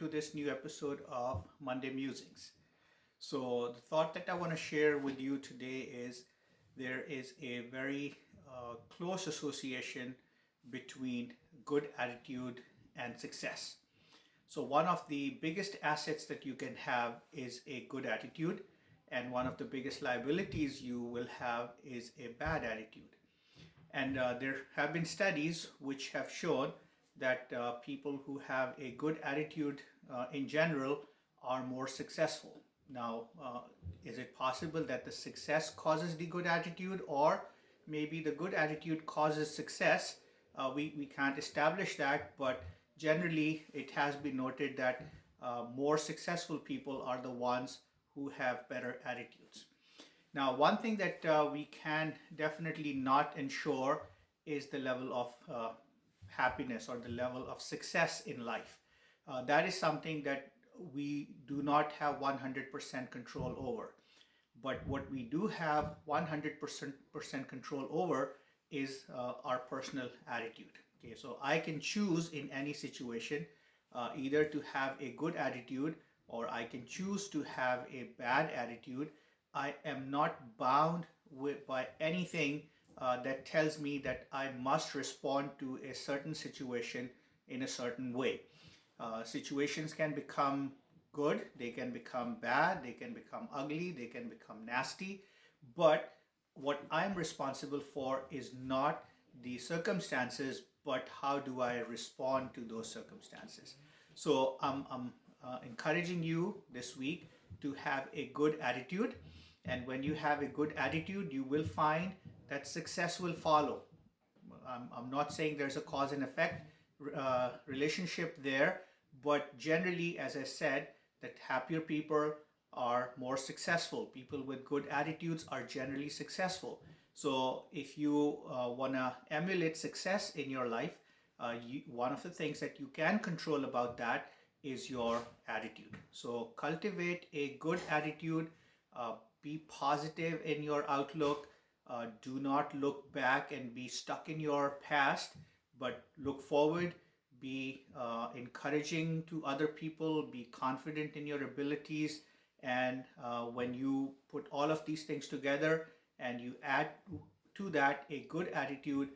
to this new episode of Monday Musings. So, the thought that I want to share with you today is there is a very close association between good attitude and success. So, one of the biggest assets that you can have is a good attitude, and one of the biggest liabilities you will have is a bad attitude. And there have been studies which have shown that people who have a good attitude in general are more successful. Now, is it possible that the success causes the good attitude, or maybe the good attitude causes success? We can't establish that, but generally it has been noted that more successful people are the ones who have better attitudes. Now, one thing that we can definitely not ensure is the level of happiness or the level of success in life. That is something that we do not have 100% control over. But what we do have 100% control over is our personal attitude. Okay, so I can choose in any situation either to have a good attitude or I can choose to have a bad attitude. I am not bound by anything that tells me that I must respond to a certain situation in a certain way. Situations can become good, they can become bad, they can become ugly, they can become nasty, but what I'm responsible for is not the circumstances, but how do I respond to those circumstances. So I'm encouraging you this week to have a good attitude, and when you have a good attitude, you will find that success will follow. I'm not saying there's a cause and effect relationship there, but generally, as I said, that happier people are more successful. People with good attitudes are generally successful. So, if you want to emulate success in your life, one of the things that you can control about that is your attitude. So, cultivate a good attitude, be positive in your outlook. Do not look back and be stuck in your past, but look forward. Be encouraging to other people, be confident in your abilities. And when you put all of these things together and you add to that a good attitude,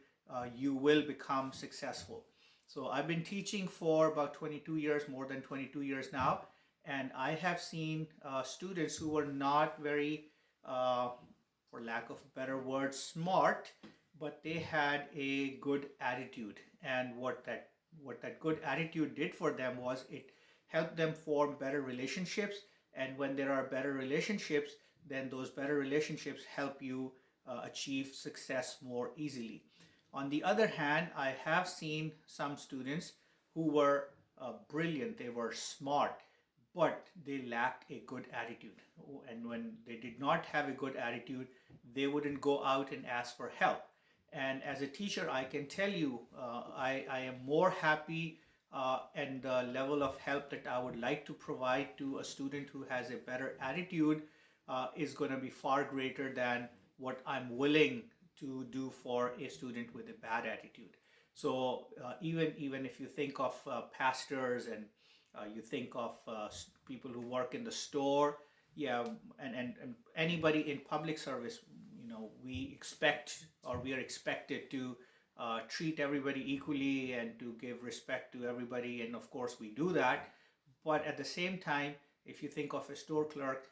you will become successful. So I've been teaching for about 22 years, more than 22 years now, and I have seen students who were not very, for lack of a better word, smart, but they had a good attitude. And what that good attitude did for them was it helped them form better relationships. And when there are better relationships, then those better relationships help you achieve success more easily. On the other hand, I have seen some students who were brilliant, they were smart, but they lacked a good attitude. And when they did not have a good attitude, they wouldn't go out and ask for help. And as a teacher, I can tell you, I am more happy and the level of help that I would like to provide to a student who has a better attitude is going to be far greater than what I'm willing to do for a student with a bad attitude. So even if you think of pastors and you think of people who work in the store, yeah, and anybody in public service, we expect or we are expected to treat everybody equally and to give respect to everybody, and of course we do that. But at the same time, if you think of a store clerk,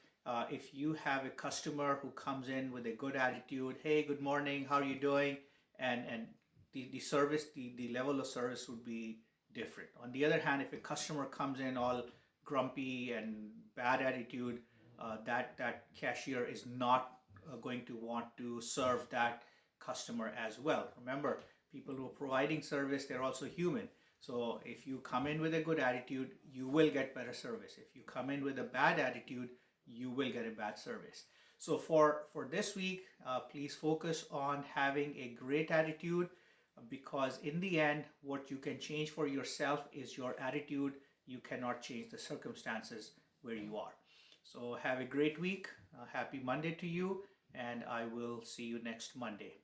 if you have a customer who comes in with a good attitude, hey, good morning, how are you doing, and the service, the level of service would be different. On the other hand, if a customer comes in all grumpy and bad attitude, that cashier is not going to want to serve that customer as well. Remember, people who are providing service, they're also human. So if you come in with a good attitude, you will get better service. If you come in with a bad attitude, you will get a bad service. So for this week, please focus on having a great attitude, because in the end, what you can change for yourself is your attitude. You cannot change the circumstances where you are. So have a great week. Happy Monday to you, and I will see you next Monday.